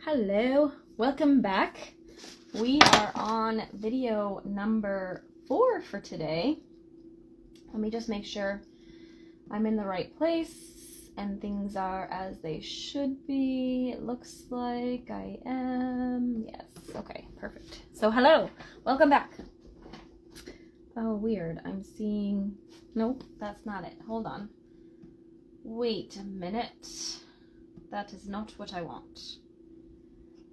Hello, welcome back. We are on video number 4 for today. Let me just make sure I'm in the right place and things are as they should be. It looks like I am. Yes, okay, perfect. So hello, welcome back. Oh, weird, I'm seeing, nope, that's not it. Hold on. Wait a minute. That is not what I want.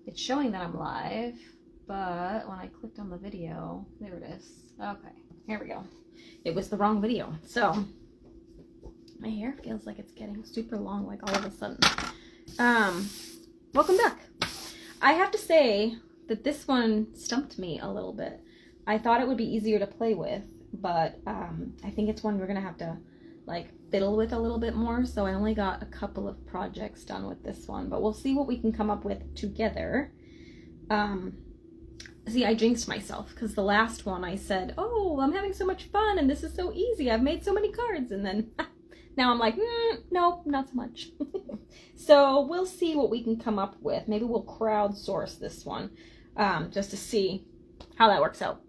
It's showing that I'm live, but when I clicked on the video, there it is. Okay, here we go. It was the wrong video. So, my hair feels like it's getting super long, like all of a sudden. Welcome back. I have to say that this one stumped me a little bit. I thought it would be easier to play with, but I think it's one we're gonna have to like fiddle with a little bit more. So I only got a couple of projects done with this one, but we'll see what we can come up with together. See, I jinxed myself because the last one I said, oh, I'm having so much fun and this is so easy, I've made so many cards, and then now I'm like, nope, not so much. So we'll see what we can come up with. Maybe we'll crowdsource this one just to see how that works out.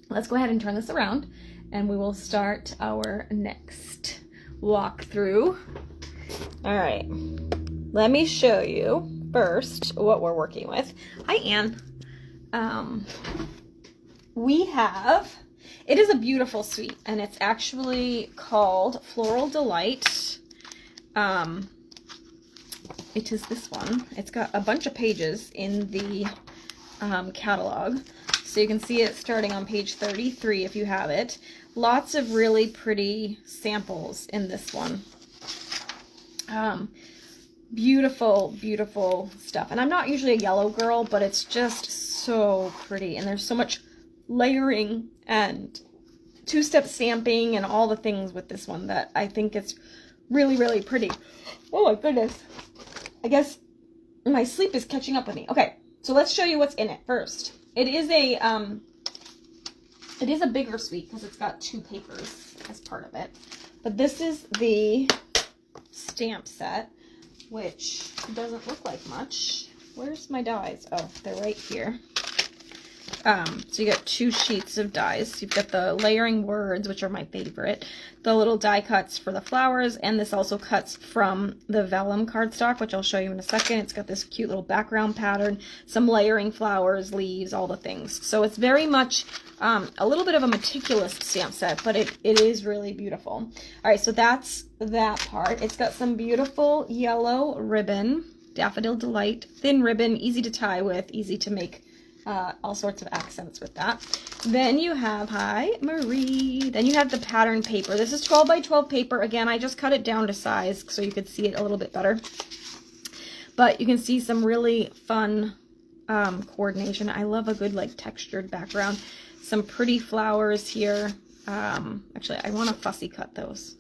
Let's go ahead and turn this around and we will start our next walkthrough. All right, let me show you first what we're working with. Hi, Anne. We have, it is a beautiful suite, and it's actually called Floral Delight. It is this one. It's got a bunch of pages in the catalog. So you can see it starting on page 33 if you have it. Lots of really pretty samples in this one. Beautiful, beautiful stuff. And I'm not usually a yellow girl, but it's just so pretty. And there's so much layering and two-step stamping and all the things with this one that I think it's really, really pretty. Oh my goodness. I guess my sleep is catching up with me. Okay, so let's show you what's in it first. It is a bigger suite because it's got 2 papers as part of it. But this is the stamp set, which doesn't look like much. Where's my dies? Oh, they're right here. So you got 2 sheets of dies. You've got the layering words, which are my favorite, the little die cuts for the flowers, and this also cuts from the vellum cardstock, which I'll show you in a second. It's got this cute little background pattern, some layering flowers, leaves, all the things. So it's very much a little bit of a meticulous stamp set, but it is really beautiful. All right, so that's that part. It's got some beautiful yellow ribbon, Daffodil Delight, thin ribbon, easy to tie with, easy to make all sorts of accents with that. Then you have, hi Marie, then you have the pattern paper. This is 12 by 12 paper. Again, I just cut it down to size so you could see it a little bit better. But you can see some really fun coordination. I love a good like textured background. Some pretty flowers here. Actually, I want to fussy cut those.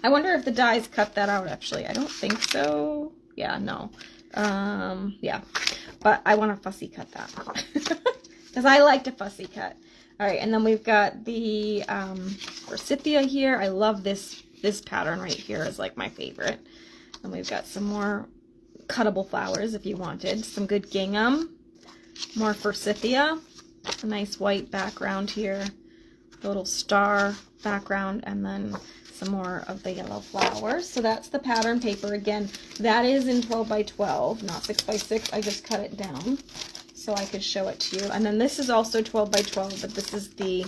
I wonder if the dies cut that out actually. I don't think so. Yeah, no. Yeah, but I want to fussy cut that because I like to fussy cut. All right, and then we've got the forsythia here. I love this pattern right here is like my favorite. And we've got some more cuttable flowers if you wanted. Some good gingham, more forsythia, a nice white background here, a little star background, and then some more of the yellow flowers. So that's the pattern paper. Again, that is in 12 by 12, not 6 by 6. I just cut it down so I could show it to you. And then this is also 12 by 12, but this is the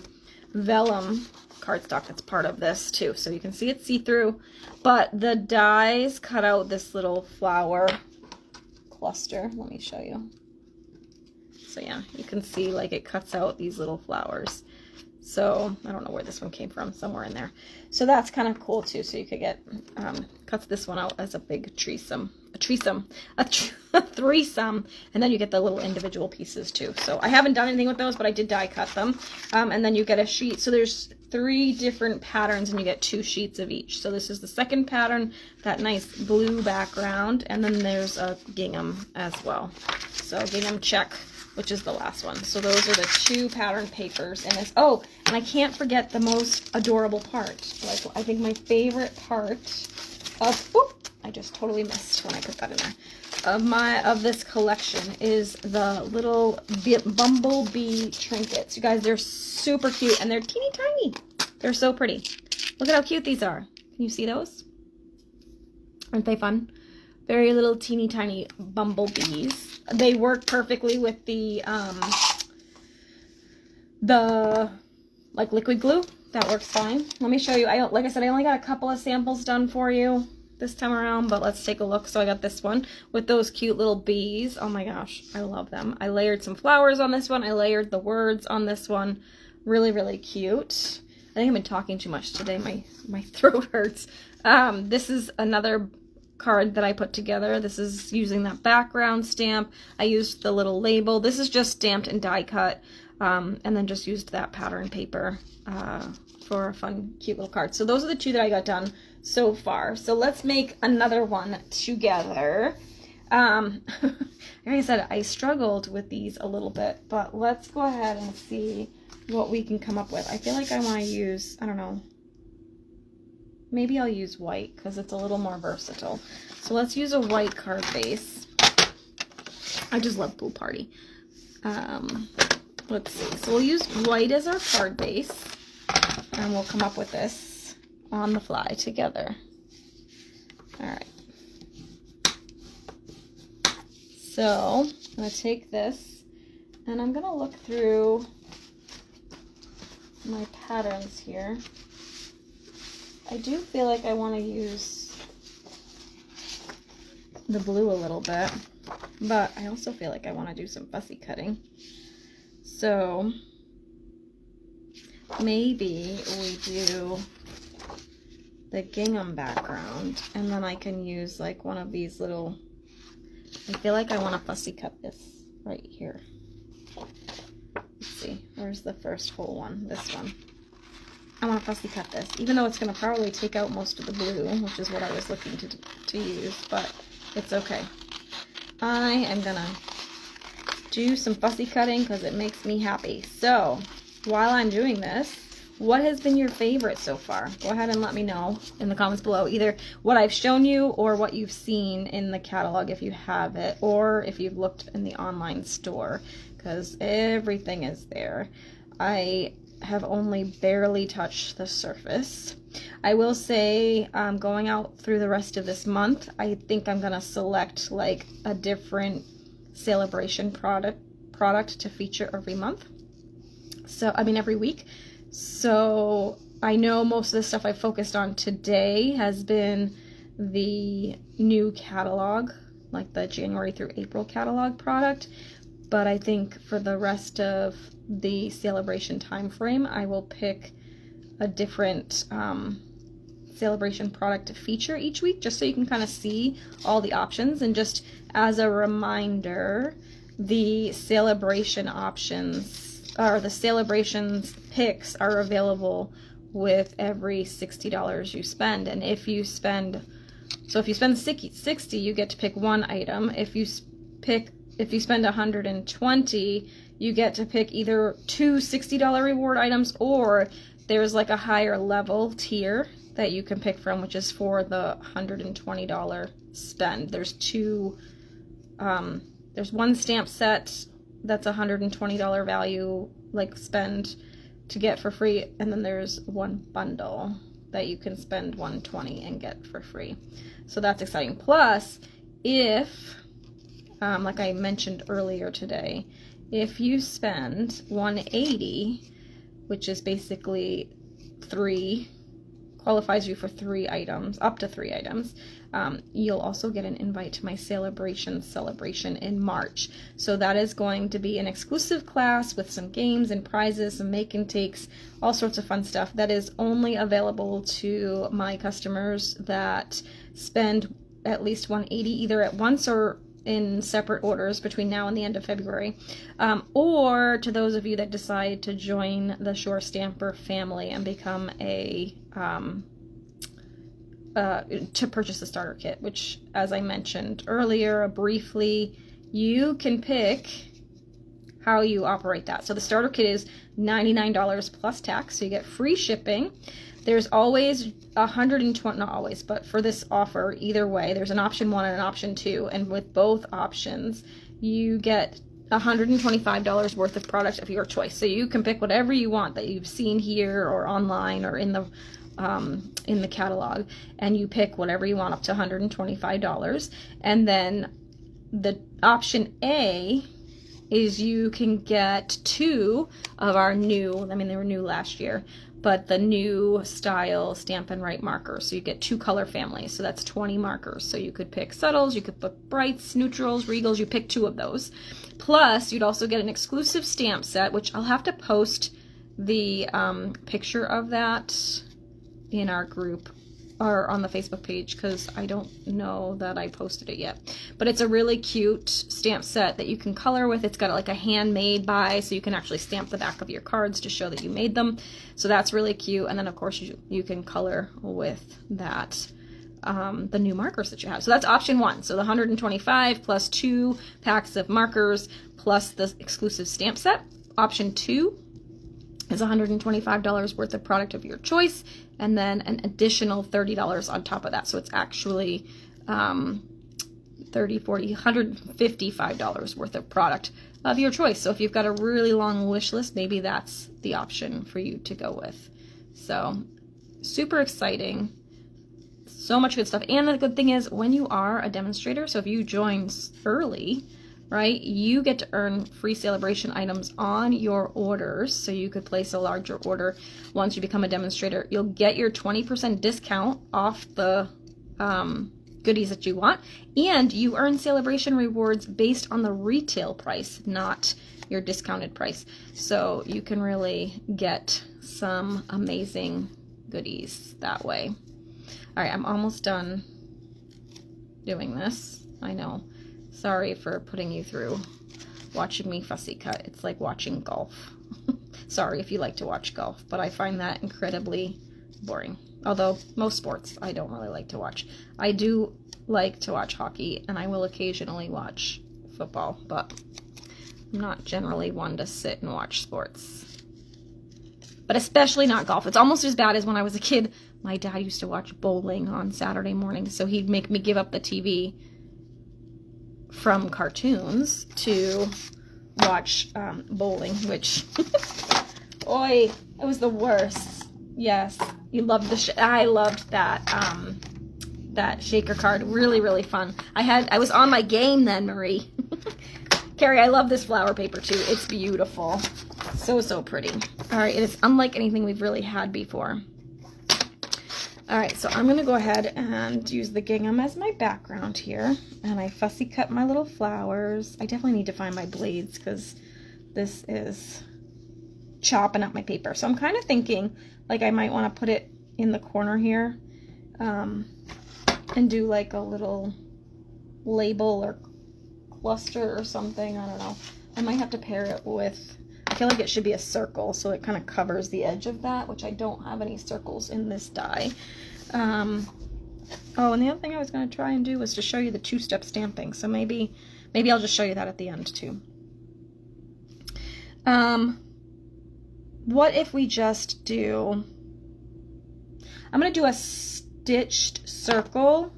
vellum cardstock that's part of this too. So you can see it's see-through, but the dies cut out this little flower cluster. Let me show you. So yeah, you can see like it cuts out these little flowers. So I don't know where this one came from, somewhere in there. So that's kind of cool too. So you could get, cuts this one out as a big threesome, a threesome, and then you get the little individual pieces too. So I haven't done anything with those, but I did die cut them. And then you get a sheet. So there's 3 different patterns and you get 2 sheets of each. So this is the second pattern, that nice blue background, and then there's a gingham as well. So gingham check, which is the last one. So those are the 2 pattern papers in this. Oh, and I can't forget the most adorable part. Like, I think my favorite part of, oh, I just totally missed when I put that in there. of this collection is the little bumblebee trinkets. You guys, they're super cute and they're teeny tiny. They're so pretty. Look at how cute these are. Can you see those? Aren't they fun? Very little teeny tiny bumblebees. They work perfectly with the like liquid glue. That works fine. Let me show you. Like I said, I only got a couple of samples done for you this time around, but let's take a look. So I got this one with those cute little bees. Oh my gosh, I love them. I layered some flowers on this one. I layered the words on this one. Really, really cute. I think I've been talking too much today. My throat hurts. This is another card that I put together. This is using that background stamp. I used the little label. This is just stamped and die cut, and then just used that pattern paper for a fun, cute little card. So those are the two that I got done so far. So let's make another one together. Like I said, I struggled with these a little bit, but let's go ahead and see what we can come up with. I feel like I want to use, I don't know, maybe I'll use white because it's a little more versatile. So let's use a white card base. I just love Pool Party. Let's see. So we'll use white as our card base, and we'll come up with this on the fly together. All right. So I'm going to take this, and I'm going to look through my patterns here. I do feel like I want to use the blue a little bit, but I also feel like I want to do some fussy cutting. So maybe we do the gingham background, and then I can use like one of these little, I feel like I want to fussy cut this right here. Let's see, where's the first whole one? This one. I want to fussy cut this, even though it's going to probably take out most of the blue, which is what I was looking to use, but it's okay. I am going to do some fussy cutting because it makes me happy. So while I'm doing this, what has been your favorite so far? Go ahead and let me know in the comments below, either what I've shown you or what you've seen in the catalog if you have it, or if you've looked in the online store, because everything is there. I have only barely touched the surface. I will say, going out through the rest of this month, I think I'm gonna select like a different celebration product to feature every month. So, I mean every week. So I know most of the stuff I focused on today has been the new catalog, like the January through April catalog product. But I think for the rest of the celebration time frame, I will pick a different celebration product to feature each week, just so you can kind of see all the options. And just as a reminder, the celebration options, or the celebrations picks, are available with every $60 you spend. And if you spend, so if you spend 60, you get to pick one item. If you spend 120, you get to pick either two $60 reward items, or there's like a higher level tier that you can pick from, which is for the $120 spend. There's two, there's one stamp set that's $120 value, like spend to get for free, and then there's one bundle that you can spend $120 and get for free. So that's exciting. Plus, if like I mentioned earlier today, if you spend $180, which is basically qualifies you for 3 items, up to 3 items, you'll also get an invite to my celebration in March. So that is going to be an exclusive class with some games and prizes, some make and takes, all sorts of fun stuff that is only available to my customers that spend at least $180 either at once or in separate orders between now and the end of February, or to those of you that decide to join the Shore Stamper family and become a to purchase a starter kit, which, as I mentioned earlier briefly, you can pick how you operate that. So the starter kit is $99 plus tax, so you get free shipping. There's always 120, not always, but for this offer, either way, there's an option 1 and an option 2. And with both options, you get $125 worth of product of your choice. So you can pick whatever you want that you've seen here or online or in the catalog, and you pick whatever you want up to $125. And then the option A is you can get 2 of our new, I mean, they were new last year, but the new style Stampin' Write markers. So you get 2 color families. So that's 20 markers. So you could pick subtles, you could pick brights, neutrals, regals, you pick 2 of those. Plus, you'd also get an exclusive stamp set, which I'll have to post the picture of that in our group or on the Facebook page, because I don't know that I posted it yet. But it's a really cute stamp set that you can color with. It's got like a handmade by, so you can actually stamp the back of your cards to show that you made them. So that's really cute. And then of course you can color with that, the new markers that you have. So that's option 1. So the 125 plus 2 packs of markers plus the exclusive stamp set. Option 2 is $125 worth of product of your choice, and then an additional $30 on top of that. So it's actually $30, $40, $155 worth of product of your choice. So if you've got a really long wish list, maybe that's the option for you to go with. So super exciting. So much good stuff. And the good thing is, when you are a demonstrator, so if you join early, right, you get to earn free celebration items on your orders. So you could place a larger order once you become a demonstrator. You'll get your 20% discount off the goodies that you want, and you earn celebration rewards based on the retail price, not your discounted price. So you can really get some amazing goodies that way. All right, I'm almost done doing this. I know. Sorry for putting you through watching me fussy cut. It's like watching golf. Sorry if you like to watch golf, but I find that incredibly boring. Although most sports I don't really like to watch. I do like to watch hockey, and I will occasionally watch football, but I'm not generally one to sit and watch sports. But especially not golf. It's almost as bad as when I was a kid. My dad used to watch bowling on Saturday mornings, so he'd make me give up the TV from cartoons to watch bowling, which oi, it was the worst. Yes, you loved I loved that that shaker card. Really fun. I was on my game then, Marie. Carrie, I love this flower paper too. It's beautiful. So pretty. All right, it is unlike anything we've really had before. All right, so I'm gonna go ahead and use the gingham as my background here, and I fussy cut my little flowers. I definitely need to find my blades because this is chopping up my paper. So I'm kind of thinking like I might want to put it in the corner here, and do like a little label or cluster or something. I don't know. I might have to pair it with, I feel like it should be a circle, so it kind of covers the edge of that, which I don't have any circles in this die. Oh, and the other thing I was going to try and do was to show you the 2-step stamping, so maybe I'll just show you that at the end too. What if we just do, I'm going to do a stitched circle,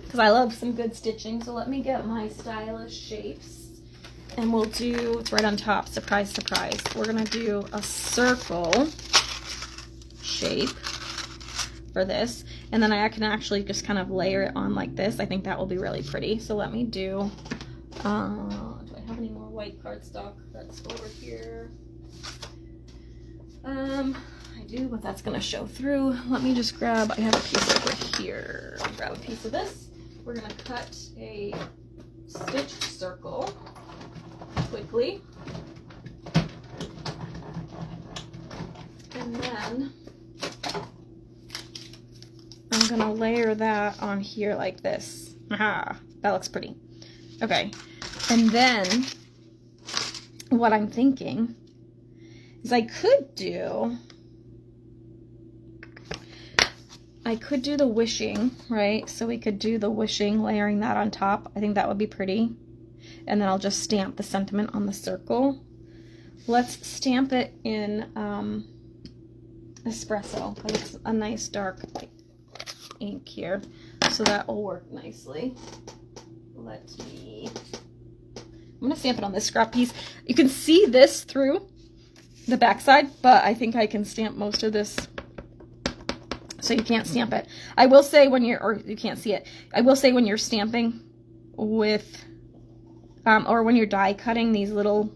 because I love some good stitching, so let me get my stylish shapes. And we'll do, it's right on top, surprise, surprise. We're gonna do a circle shape for this. And then I can actually just kind of layer it on like this. I think that will be really pretty. So let me do I have any more white cardstock? That's over here. I do, but that's gonna show through. Let me just grab, I have a piece over here. Grab a piece of this. We're gonna cut a stitched circle quickly, and then I'm gonna layer that on here like this. Aha, that looks pretty. Okay, and then what I'm thinking is I could do the wishing, right? So we could do the wishing, layering that on top. I think that would be pretty. And then I'll just stamp the sentiment on the circle. Let's stamp it in espresso, because it's a nice dark ink here. So that will work nicely. I'm going to stamp it on this scrap piece. You can see this through the backside, but I think I can stamp most of this so you can't stamp it. I will say when you're, or you can't see it, I will say when you're stamping with, or when you're die cutting these little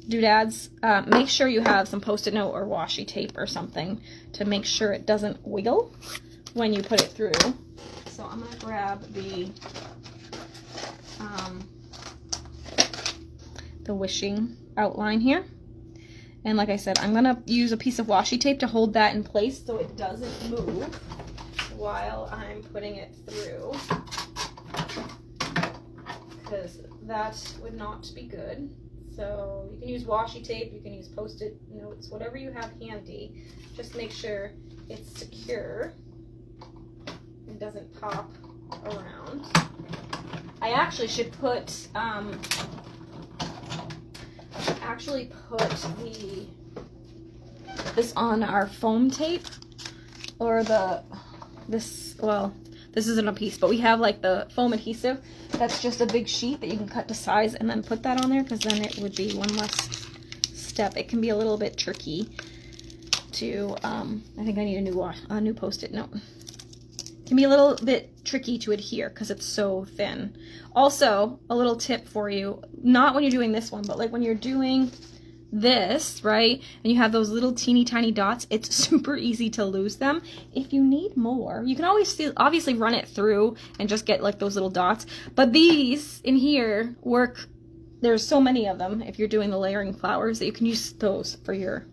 doodads, make sure you have some Post-it note or washi tape or something to make sure it doesn't wiggle when you put it through. So I'm going to grab the wishing outline here. And like I said, I'm going to use a piece of washi tape to hold that in place so it doesn't move while I'm putting it through, because that would not be good. So you can use washi tape, you can use Post-it notes, whatever you have handy. Just make sure it's secure and doesn't pop around. I actually should put this on our foam tape, or this isn't a piece, but we have like the foam adhesive that's just a big sheet that you can cut to size and then put that on there, because then it would be one less step. It can be a little bit tricky to I think I need a new Post-it note. It can be a little bit tricky to adhere because it's so thin. Also, a little tip for you, not when you're doing this one, but like when you're doing this, right, and you have those little teeny tiny dots, it's super easy to lose them. If you need more, you can always obviously run it through and just get like those little dots, but these in here work. There's so many of them if you're doing the layering flowers that you can use those for your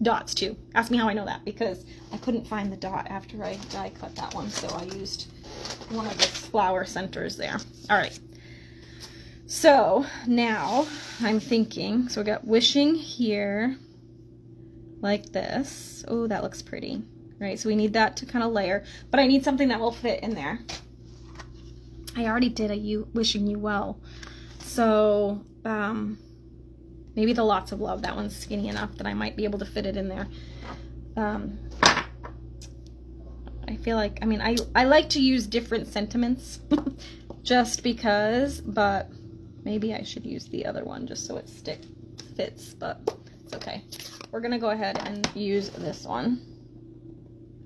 dots too. Ask me how I know that, because I couldn't find the dot after I die cut that one, so I used one of the flower centers there. All right, so now I'm thinking, so we got wishing here like this. Oh, that looks pretty, right? So we need that to kind of layer, but I need something that will fit in there. I already did a wishing you well, so maybe the lots of love, that one's skinny enough that I might be able to fit it in there. I feel like, I mean, I like to use different sentiments just because, but maybe I should use the other one just so it fits, but it's okay. We're gonna go ahead and use this one.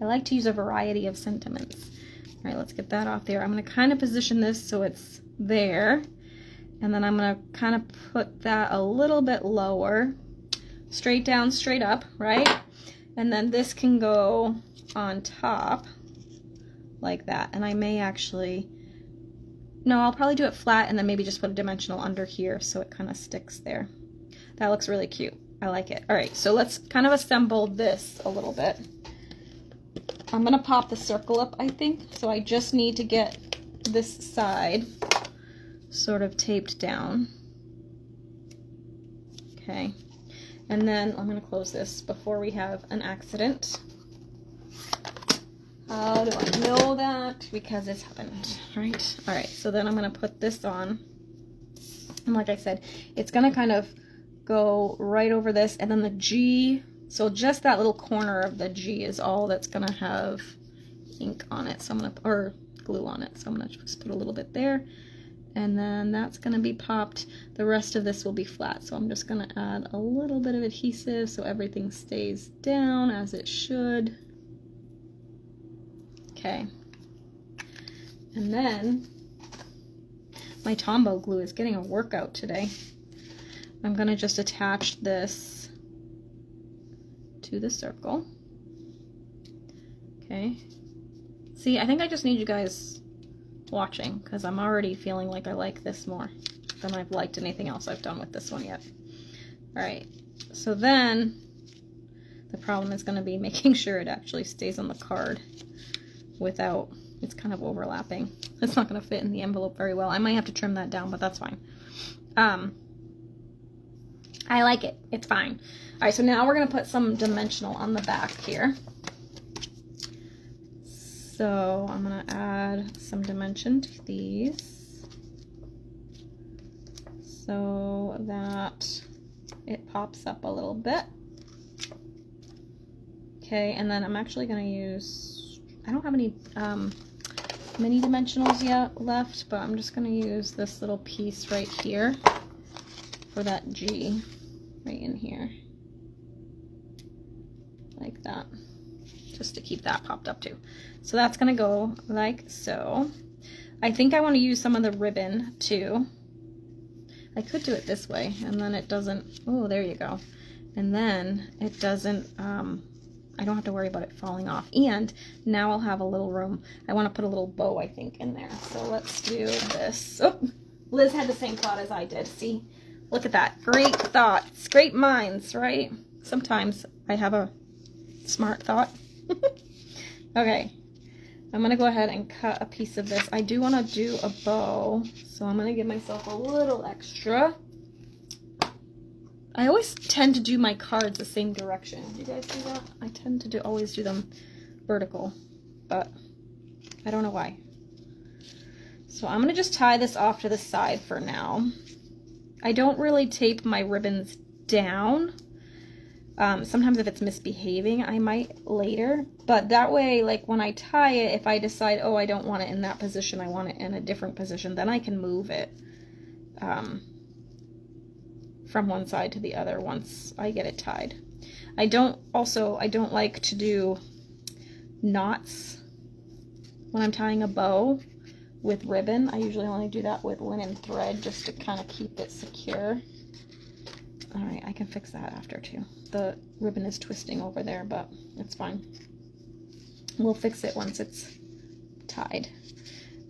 I like to use a variety of sentiments. All right, let's get that off there. I'm gonna kind of position this so it's there. And then I'm going to kind of put that a little bit lower, straight down, straight up, right? And then this can go on top like that. And I may actually, no, I'll probably do it flat and then maybe just put a dimensional under here so it kind of sticks there. That looks really cute. I like it. All right, so let's kind of assemble this a little bit. I'm going to pop the circle up, I think. So I just need to get this side sort of taped down. Okay, and then I'm going to close this before we have an accident. How do I know that? Because it's happened, right? All right, so then I'm going to put this on, and like I said, it's going to kind of go right over this, and then the G, so just that little corner of the G is all that's going to have ink on it, so I'm going to, or glue on it, so I'm going to just put a little bit there. And then that's going to be popped. The rest of this will be flat. So I'm just going to add a little bit of adhesive so everything stays down as it should. Okay. And then my Tombow glue is getting a workout today. I'm going to just attach this to the circle. Okay. See, I think I just need you guys watching, because I'm already feeling like I like this more than I've liked anything else I've done with this one yet. Alright, so then the problem is going to be making sure it actually stays on the card without, it's kind of overlapping. It's not going to fit in the envelope very well. I might have to trim that down, but that's fine. I like it. It's fine. Alright, so now we're going to put some dimensional on the back here. So I'm going to add some dimension to these so that it pops up a little bit. Okay, and then I'm actually going to use, I don't have any mini dimensionals yet left, but I'm just going to use this little piece right here for that G right in here. Like that. Just to keep that popped up too. So that's going to go like so. I think I want to use some of the ribbon too. I could do it this way and then it doesn't, oh, there you go. And then it doesn't, I don't have to worry about it falling off. And now I'll have a little room. I want to put a little bow, I think, in there. So let's do this. Oh, Liz had the same thought as I did. See, look at that. Great thoughts, great minds, right? Sometimes I have a smart thought. Okay, I'm going to go ahead and cut a piece of this. I do want to do a bow, so I'm going to give myself a little extra. I always tend to do my cards the same direction. Do you guys see that? I tend to always do them vertical, but I don't know why. So I'm going to just tie this off to the side for now. I don't really tape my ribbons down. Sometimes if it's misbehaving, I might later, but that way, like when I tie it, if I decide, oh, I don't want it in that position, I want it in a different position, then I can move it from one side to the other once I get it tied. I don't like to do knots when I'm tying a bow with ribbon. I usually only do that with linen thread just to kind of keep it secure. All right, I can fix that after too. The ribbon is twisting over there, but it's fine. We'll fix it once it's tied.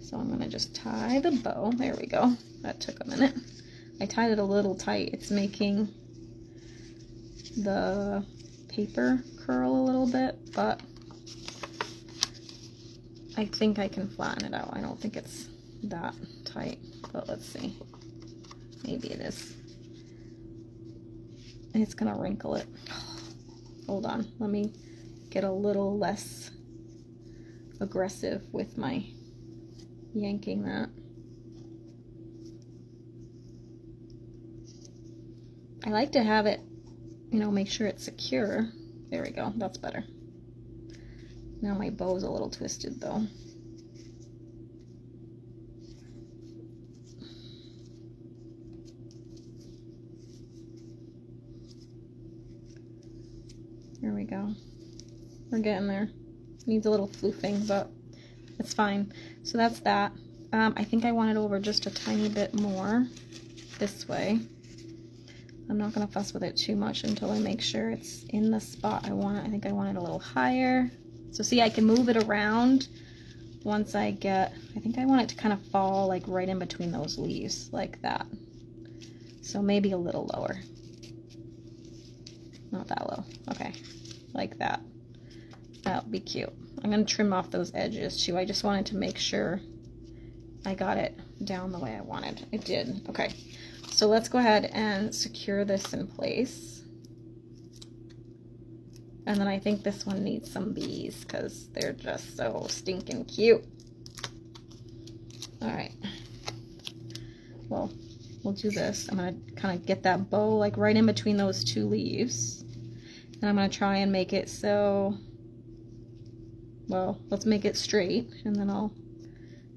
So I'm gonna just tie the bow. There we go. That took a minute. I tied it a little tight. It's making the paper curl a little bit, but I think I can flatten it out. I don't think it's that tight, but let's see. Maybe it is. It's gonna wrinkle it. Hold on, let me get a little less aggressive with my yanking that. I like to have it, you know, make sure it's secure. There we go, that's better. Now my bow's a little twisted though. There we go. We're getting there. Needs a little floofing, but it's fine. So that's that. I think I want it over just a tiny bit more this way. I'm not going to fuss with it too much until I make sure it's in the spot I want it. I think I want it a little higher. So see, I can move it around once I get, I think I want it to kind of fall like right in between those leaves, like that. So maybe a little lower. Not that low. Okay, like that. That'll be cute. I'm going to trim off those edges too. I just wanted to make sure I got it down the way I wanted. It did. Okay, so let's go ahead and secure this in place. And then I think this one needs some bees because they're just so stinking cute. All right. Well, we'll do this. I'm going to kind of get that bow like right in between those two leaves. And I'm going to try and make it so, well, let's make it straight. And then I'll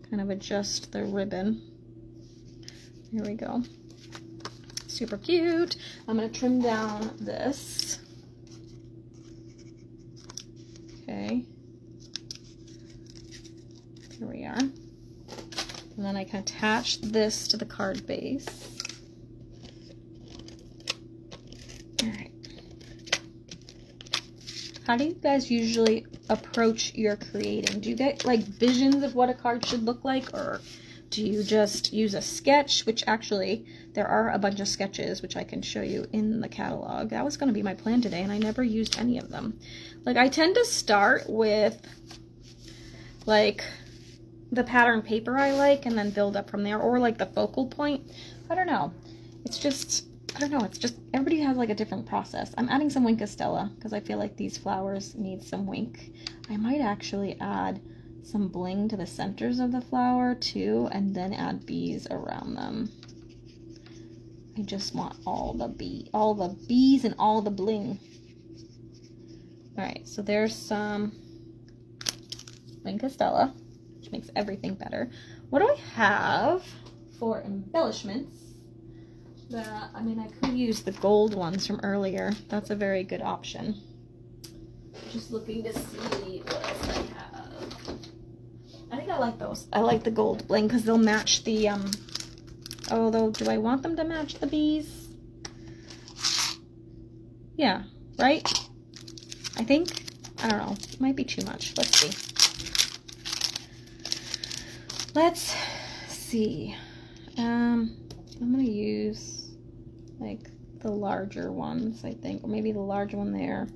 kind of adjust the ribbon. There we go. Super cute. I'm going to trim down this. Okay. Here we are. And then I can attach this to the card base. All right. How do you guys usually approach your creating? Do you get like visions of what a card should look like, or do you just use a sketch? Which actually, there are a bunch of sketches which I can show you in the catalog. That was going to be my plan today, and I never used any of them. Like, I tend to start with like the pattern paper I like and then build up from there, or like the focal point. I don't know. It's just, I don't know. It's just, everybody has like a different process. I'm adding some Wink Estella because I feel like these flowers need some wink. I might actually add some bling to the centers of the flower too, and then add bees around them. I just want all the bees and all the bling. All right, so there's some Wayne Costella, which makes everything better. What do I have for embellishments? I mean, I could use the gold ones from earlier. That's a very good option. Just looking to see what else I have. I think I like those. I like the gold bling because they'll match the, although, do I want them to match the bees? Yeah, right? I think, I don't know, it might be too much. Let's see. Let's see. I'm going to use like the larger ones, I think, or maybe the large one there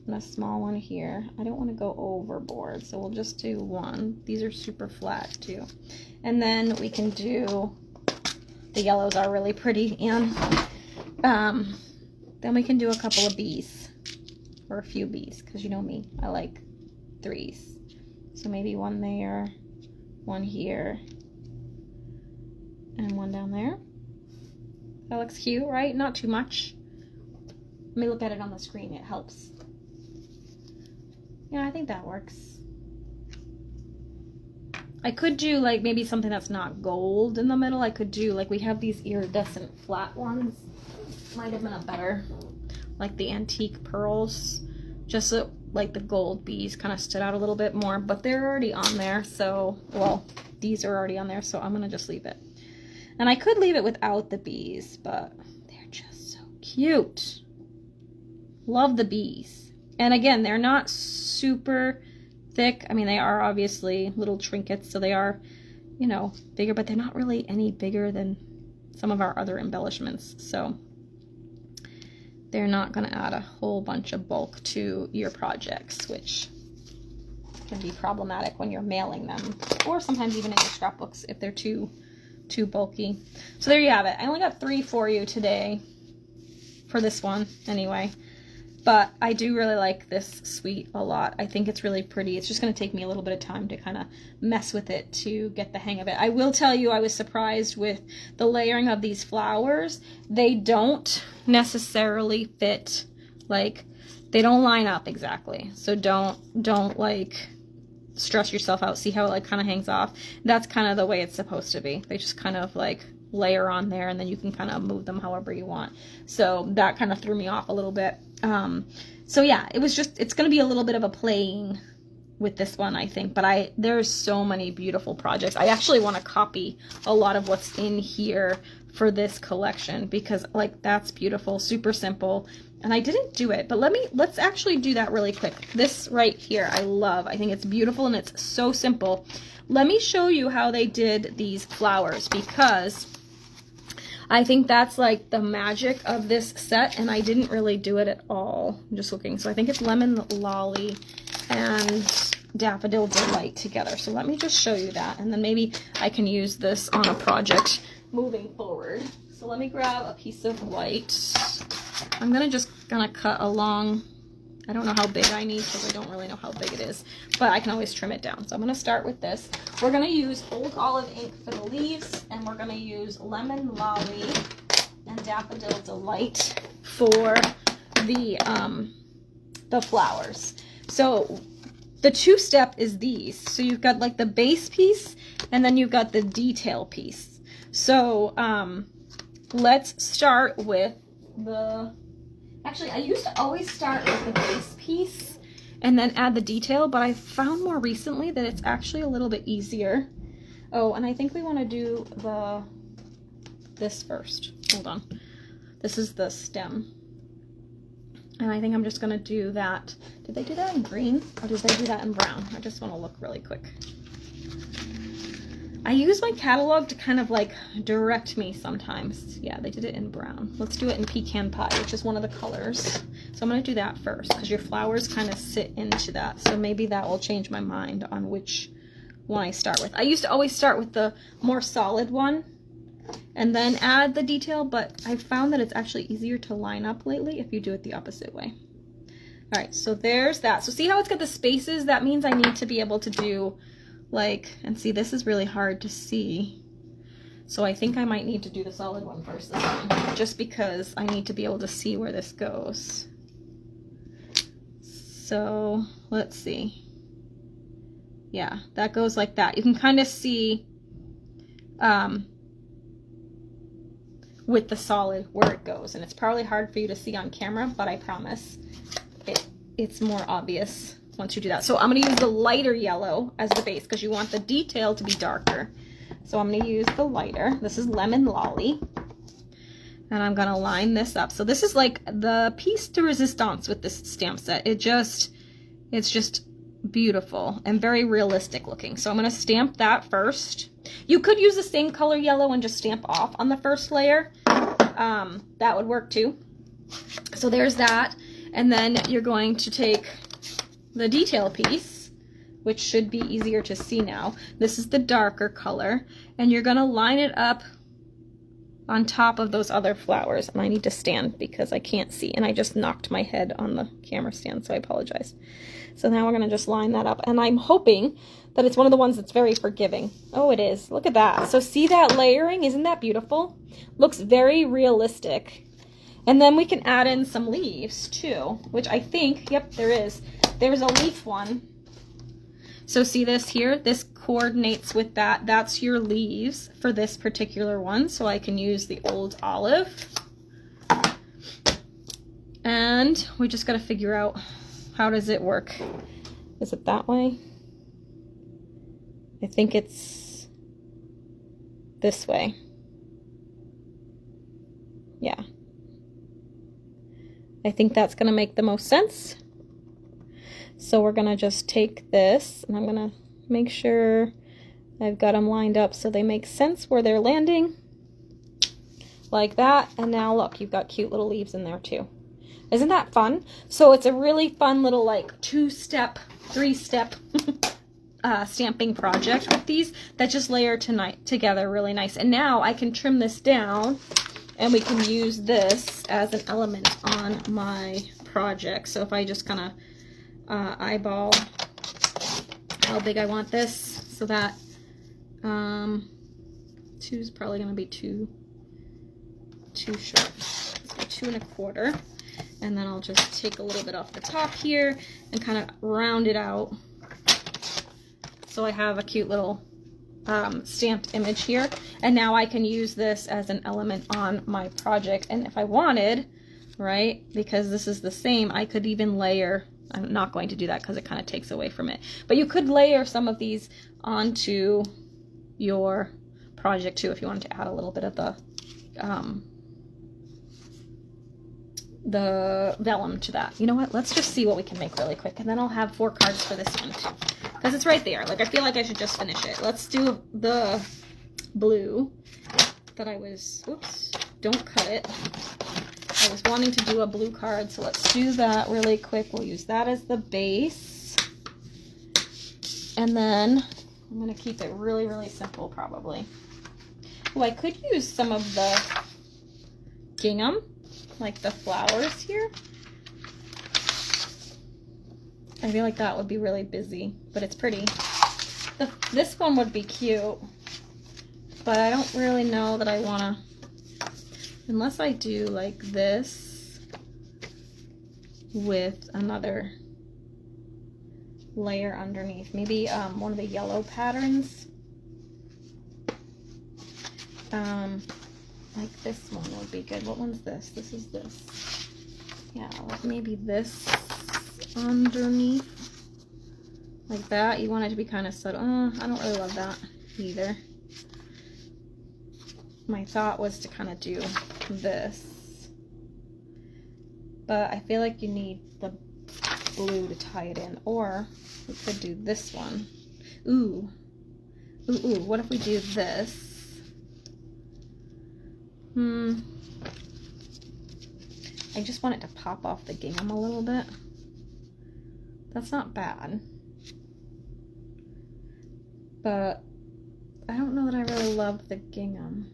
and a small one here. I don't want to go overboard, so we'll just do one. These are super flat too. And then we can do, the yellows are really pretty, and then we can do a couple of bees, or a few bees, because you know me, I like threes. So maybe one there, one here, and one down there. That looks cute, right? Not too much. Let me look at it on the screen, it helps. Yeah, I think that works. I could do like maybe something that's not gold in the middle. I could do like, we have these iridescent flat ones. Might have been a better, like the antique pearls, just so like the gold bees kind of stood out a little bit more, but they're already on there, so, well, these are already on there, so I'm gonna just leave it. And I could leave it without the bees, but they're just so cute. Love the bees. And again, they're not super thick. I mean, they are obviously little trinkets, so they are, you know, bigger, but they're not really any bigger than some of our other embellishments. So they're not going to add a whole bunch of bulk to your projects, which can be problematic when you're mailing them, or sometimes even in your scrapbooks if they're too bulky. So there you have it. I only got 3 for you today, for this one anyway. But I do really like this suite a lot. I think it's really pretty. It's just going to take me a little bit of time to kind of mess with it to get the hang of it. I will tell you, I was surprised with the layering of these flowers. They don't necessarily fit, like, they don't line up exactly. So don't like stress yourself out. See how it like kind of hangs off? That's kind of the way it's supposed to be. They just kind of like layer on there, and then you can kind of move them however you want. So that kind of threw me off a little bit. So yeah, it's going to be a little bit of a playing with this one, I think, but there's so many beautiful projects. I actually want to copy a lot of what's in here for this collection, because like, that's beautiful, super simple. And I didn't do it, but let's actually do that really quick. This right here, I love. I think it's beautiful and it's so simple. Let me show you how they did these flowers, because I think that's like the magic of this set, and I didn't really do it at all. I'm just looking. So I think it's Lemon Lolly and Daffodil Delight together. So let me just show you that, and then maybe I can use this on a project moving forward. So let me grab a piece of white. I'm gonna cut along. I don't know how big I need, because I don't really know how big it is, but I can always trim it down. So I'm gonna start with this. We're gonna use Old Olive ink for the leaves, and we're gonna use Lemon Lolly and Daffodil Delight for the flowers. So the 2-step is these. So you've got like the base piece, and then you've got the detail piece. So let's start with actually, I used to always start with the base piece and then add the detail, but I found more recently that it's actually a little bit easier. Oh, and I think we want to do this first. Hold on. This is the stem. And I think I'm just going to do that. Did they do that in green, or did they do that in brown? I just want to look really quick. I use my catalog to kind of like direct me sometimes. Yeah, they did it in brown. Let's do it in pecan pie, which is one of the colors. So I'm going to do that first, because your flowers kind of sit into that. So maybe that will change my mind on which one I start with. I used to always start with the more solid one and then add the detail, but I found that it's actually easier to line up lately if you do it the opposite way. All right, so there's that. So see how it's got the spaces? That means I need to be able to do like, and see, this is really hard to see. So I think I might need to do the solid one first this time, just because I need to be able to see where this goes. So let's see. Yeah, that goes like that. You can kind of see with the solid where it goes, and it's probably hard for you to see on camera, but I promise it's more obvious once you do that. So I'm going to use the lighter yellow as the base because you want the detail to be darker. So I'm going to use the lighter. This is Lemon Lolly. And I'm going to line this up. So this is like the piece de resistance with this stamp set. It's just beautiful and very realistic looking. So I'm going to stamp that first. You could use the same color yellow and just stamp off on the first layer. That would work too. So there's that. And then you're going to take the detail piece, which should be easier to see now. This is the darker color. And you're going to line it up on top of those other flowers. And I need to stand because I can't see. And I just knocked my head on the camera stand, so I apologize. So now we're going to just line that up. And I'm hoping that it's one of the ones that's very forgiving. Oh, it is. Look at that. So see that layering? Isn't that beautiful? Looks very realistic. And then we can add in some leaves too, which I think, yep, there is. There's a leaf one. So see this here? This coordinates with that. That's your leaves for this particular one. So I can use the old olive. And we just got to figure out, how does it work? Is it that way? I think it's this way. Yeah. I think that's going to make the most sense. So we're going to just take this, and I'm going to make sure I've got them lined up so they make sense where they're landing. Like that. And now look, you've got cute little leaves in there too. Isn't that fun? So it's a really fun little like 2-step, 3-step stamping project with these that just layer together really nice. And now I can trim this down and we can use this as an element on my project. So if I just kind of eyeball how big I want this, so that 2 is probably going to be too short. So 2 1/4. And then I'll just take a little bit off the top here and kind of round it out. So I have a cute little stamped image here. And now I can use this as an element on my project. And if I wanted, right, because this is the same, I could even layer, I'm not going to do that because it kind of takes away from it. But you could layer some of these onto your project too if you wanted to add a little bit of the vellum to that. You know what? Let's just see what we can make really quick, and then I'll have 4 cards for this one too, because it's right there. Like I feel like I should just finish it. Let's do the blue that I was. Oops! Don't cut it. I was wanting to do a blue card, so let's do that really quick. We'll use that as the base, and then I'm gonna keep it really, really simple probably. Oh, I could use some of the gingham, like the flowers here. I feel like that would be really busy, but it's pretty. This one would be cute, but I don't really know that I want to, unless I do like this with another layer underneath. Maybe one of the yellow patterns. Like this one would be good. What one's this? This is this. Yeah, like maybe this underneath. Like that. You want it to be kind of subtle. I don't really love that either. My thought was to kind of do this. But I feel like you need the blue to tie it in. Or we could do this one. Ooh. Ooh, ooh. What if we do this? I just want it to pop off the gingham a little bit. That's not bad. But I don't know that I really love the gingham.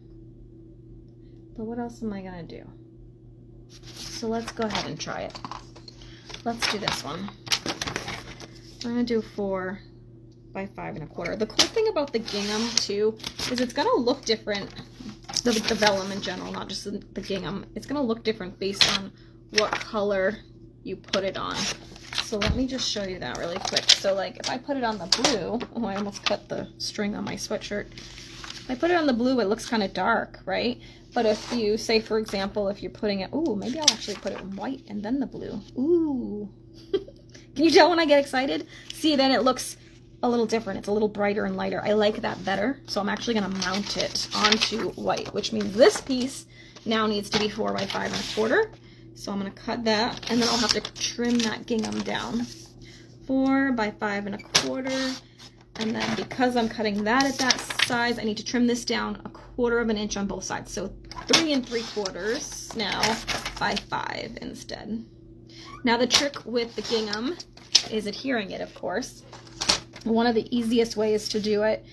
But what else am I gonna do? So let's go ahead and try it. Let's do this one. I'm gonna do 4 by 5 1/4. The cool thing about the gingham too is it's gonna look different. The vellum in general, not just the gingham. It's gonna look different based on what color you put it on. So let me just show you that really quick. So like if I put it on the blue, oh, I almost cut the string on my sweatshirt. If I put it on the blue, it looks kind of dark, right? But if you say, for example, if you're putting it, ooh, maybe I'll actually put it in white and then the blue. Ooh. Can you tell when I get excited? See, then it looks a little different. It's a little brighter and lighter. I like that better. So I'm actually going to mount it onto white, which means this piece now needs to be 4 by 5 1/4. So I'm going to cut that, and then I'll have to trim that gingham down. 4 by 5 1/4. And then because I'm cutting that at that size, I need to trim this down 1/4 of an inch on both sides. So 3 3/4 now by 5 instead. Now the trick with the gingham is adhering it, of course. One of the easiest ways to do it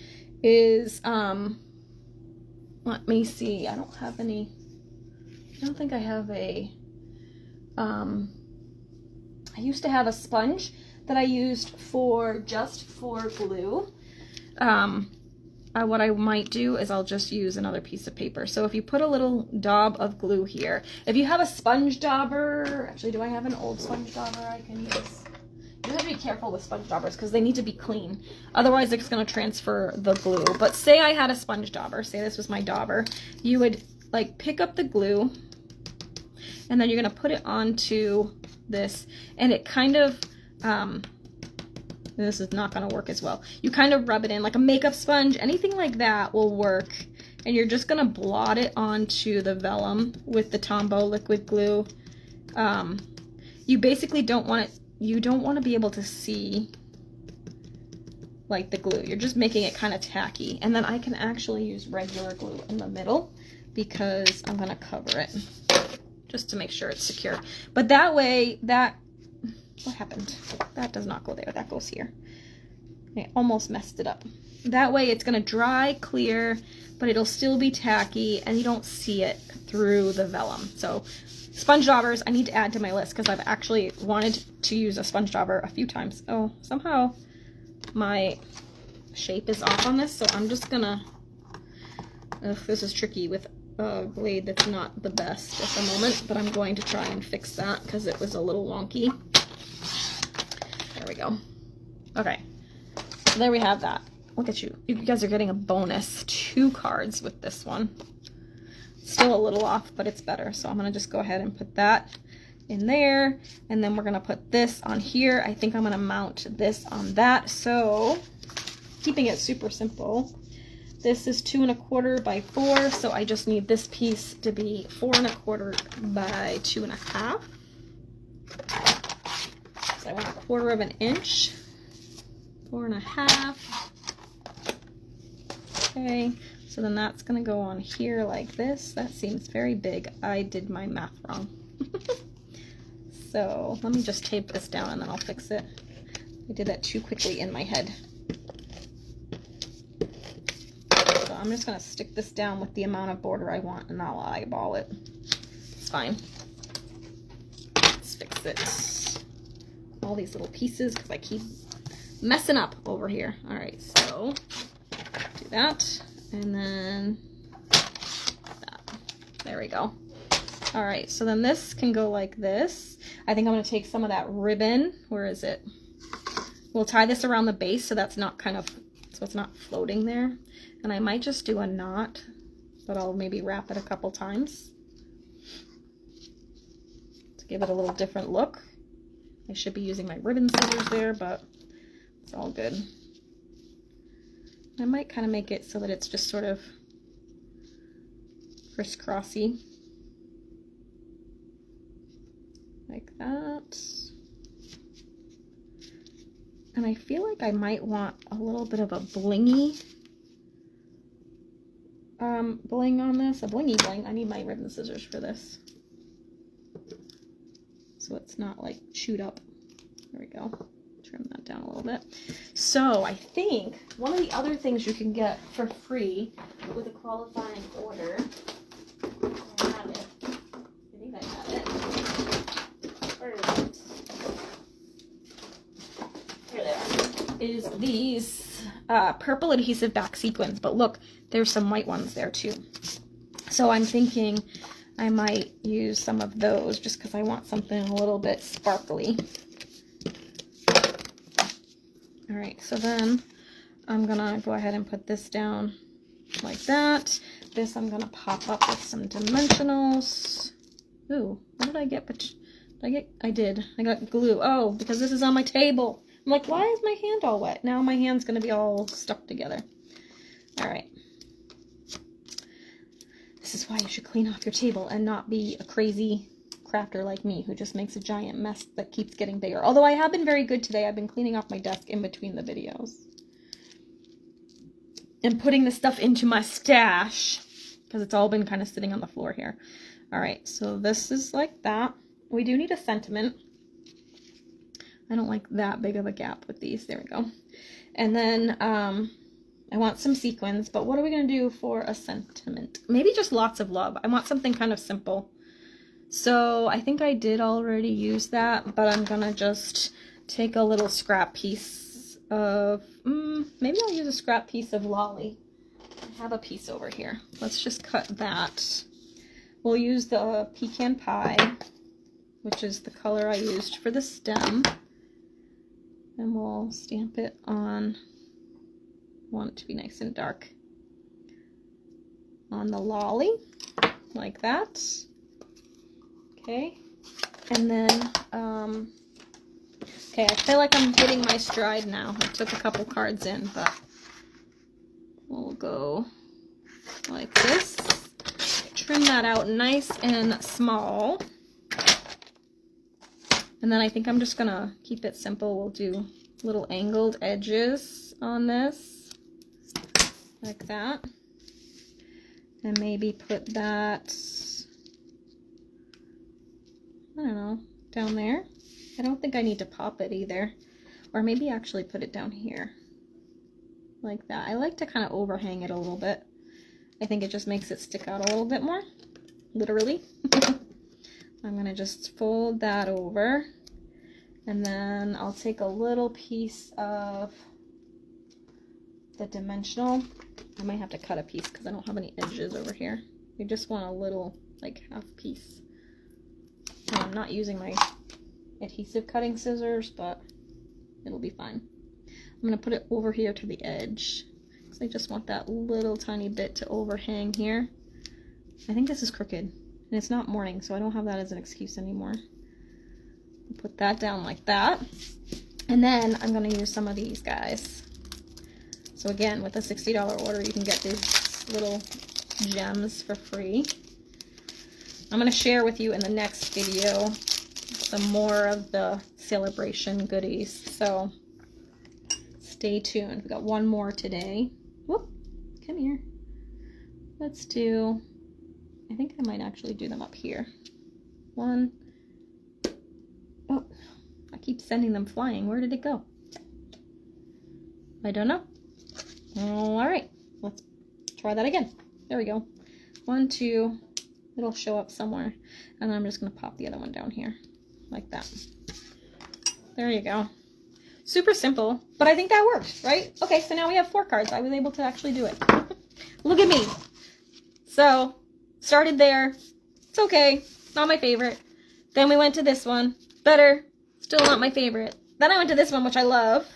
is, let me see, I don't think I have a, I used to have a sponge that I used just for glue. What I might do is I'll just use another piece of paper. So if you put a little daub of glue here, if you have a sponge dauber, actually, do I have an old sponge dauber I can use? You have to be careful with sponge daubers because they need to be clean. Otherwise, it's going to transfer the glue. But say I had a sponge dauber, say this was my dauber, you would like pick up the glue and then you're going to put it onto this, and it kind of, this is not going to work as well. You kind of rub it in like a makeup sponge. Anything like that will work. And you're just going to blot it onto the vellum with the Tombow liquid glue. You basically don't want it, you don't want to be able to see like the glue. You're just making it kind of tacky. And then I can actually use regular glue in the middle because I'm going to cover it just to make sure it's secure. But that way, what happened? That does not go there. That goes here. I almost messed it up. That way it's going to dry clear, but it'll still be tacky and you don't see it through the vellum. So sponge daubers I need to add to my list because I've actually wanted to use a sponge dauber a few times. Oh, somehow my shape is off on this, so I'm just going to, this is tricky with a blade that's not the best at the moment, but I'm going to try and fix that because it was a little wonky. There we go. Okay, so there we have that. Look at you. You guys are getting a bonus 2 cards with this one. Still a little off, but it's better. So I'm going to just go ahead and put that in there, and then we're going to put this on here. I think I'm going to mount this on that. So keeping it super simple, this is 2 1/4 by 4, so I just need this piece to be 4 1/4 by 2 1/2. So I want 1/4 of an inch, 4 1/2. Okay, so then that's going to go on here like this. That seems very big. I did my math wrong. So let me just tape this down and then I'll fix it. I did that too quickly in my head. So I'm just going to stick this down with the amount of border I want and I'll eyeball it. It's fine. Let's fix it. All these little pieces because I keep messing up over here. All right, so do that and then that. There we go. All right, so then this can go like this. I think I'm going to take some of that ribbon. Where is it? We'll tie this around the base so that's not kind of, so it's not floating there. And I might just do a knot, but I'll maybe wrap it a couple times to give it a little different look. I should be using my ribbon scissors there, but it's all good. I might kind of make it so that it's just sort of crisscrossy. Like that. And I feel like I might want a little bit of a blingy bling on this. A blingy bling. I need my ribbon scissors for this. So it's not like chewed up. There we go. Trim that down a little bit. So I think one of the other things you can get for free with a qualifying order, I have it. I think I have it. Where is it? Here they are. Is these purple adhesive back sequins. But look, there's some white ones there too. So I'm thinking I might use some of those just because I want something a little bit sparkly. right, so then I'm gonna go ahead and put this down like that. This I'm gonna pop up with some dimensionals. Ooh, what did I get? I got glue. Oh, because this is on my table. I'm like, why is my hand all wet? Now my hand's gonna be all stuck together. All right. This is why you should clean off your table and not be a crazy crafter like me who just makes a giant mess that keeps getting bigger. Although I have been very good today. I've been cleaning off my desk in between the videos. And putting the stuff into my stash because it's all been kind of sitting on the floor here. All right, so this is like that. We do need a sentiment. I don't like that big of a gap with these. There we go. And then I want some sequins, but what are we going to do for a sentiment? Maybe just lots of love. I want something kind of simple. So I think I did already use that, but I'm going to just take a little scrap piece of, maybe I'll use a scrap piece of lolly. I have a piece over here. Let's just cut that. We'll use the pecan pie, which is the color I used for the stem. And we'll stamp it on, I want it to be nice and dark, on the lolly, like that. Okay, and then, okay, I feel like I'm hitting my stride now. I took a couple cards in, but we'll go like this. Trim that out nice and small. And then I think I'm just gonna keep it simple. We'll do little angled edges on this, like that. And maybe put that, I don't know, down there. I don't think I need to pop it either. Or maybe actually put it down here, like that. I like to kind of overhang it a little bit. I think it just makes it stick out a little bit more, literally. I'm gonna just fold that over, and then I'll take a little piece of the dimensional. I might have to cut a piece because I don't have any edges over here. We just want a little, like, half piece. And I'm not using my adhesive cutting scissors, but it'll be fine. I'm gonna put it over here to the edge because I just want that little tiny bit to overhang here. I think this is crooked. And it's not morning, so I don't have that as an excuse anymore. I'll put that down like that. And then I'm going to use some of these guys. So again, with a $60 order, you can get these little gems for free. I'm going to share with you in the next video some more of the celebration goodies. So stay tuned. We got one more today. Whoop, come here. Let's do... I think I might actually do them up here. One. Oh, I keep sending them flying. Where did it go? I don't know. All right, let's try that again. There we go. 1, 2. It'll show up somewhere. And then I'm just going to pop the other one down here. Like that. There you go. Super simple, but I think that worked, right? Okay, so now we have 4 cards. I was able to actually do it. Look at me. So... started there, it's okay, not my favorite. Then we went to this one, better, still not my favorite. Then I went to this one, which I love,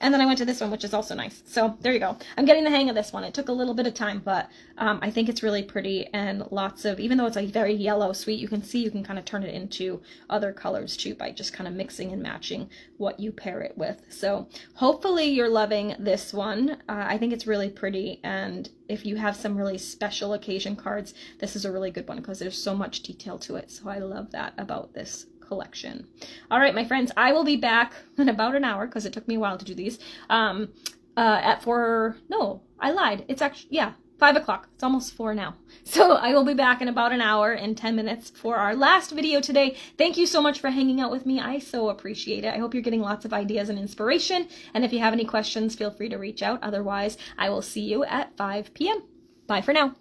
and then I went to this one, which is also nice. So there you go. I'm getting the hang of this one. It took a little bit of time, but I think it's really pretty, and lots of, even though it's a very yellow sweet, you can see you can kind of turn it into other colors too by just kind of mixing and matching what you pair it with. So hopefully you're loving this one. I think it's really pretty, and if you have some really special occasion cards, this is a really good one because there's so much detail to it. So I love that about this collection. All right, my friends, I will be back in about an hour because it took me a while to do these. At 4, no, I lied. It's actually, yeah, 5 o'clock. It's almost 4 now. So I will be back in about an hour and 10 minutes for our last video today. Thank you so much for hanging out with me. I so appreciate it. I hope you're getting lots of ideas and inspiration. And if you have any questions, feel free to reach out. Otherwise, I will see you at 5 p.m. Bye for now.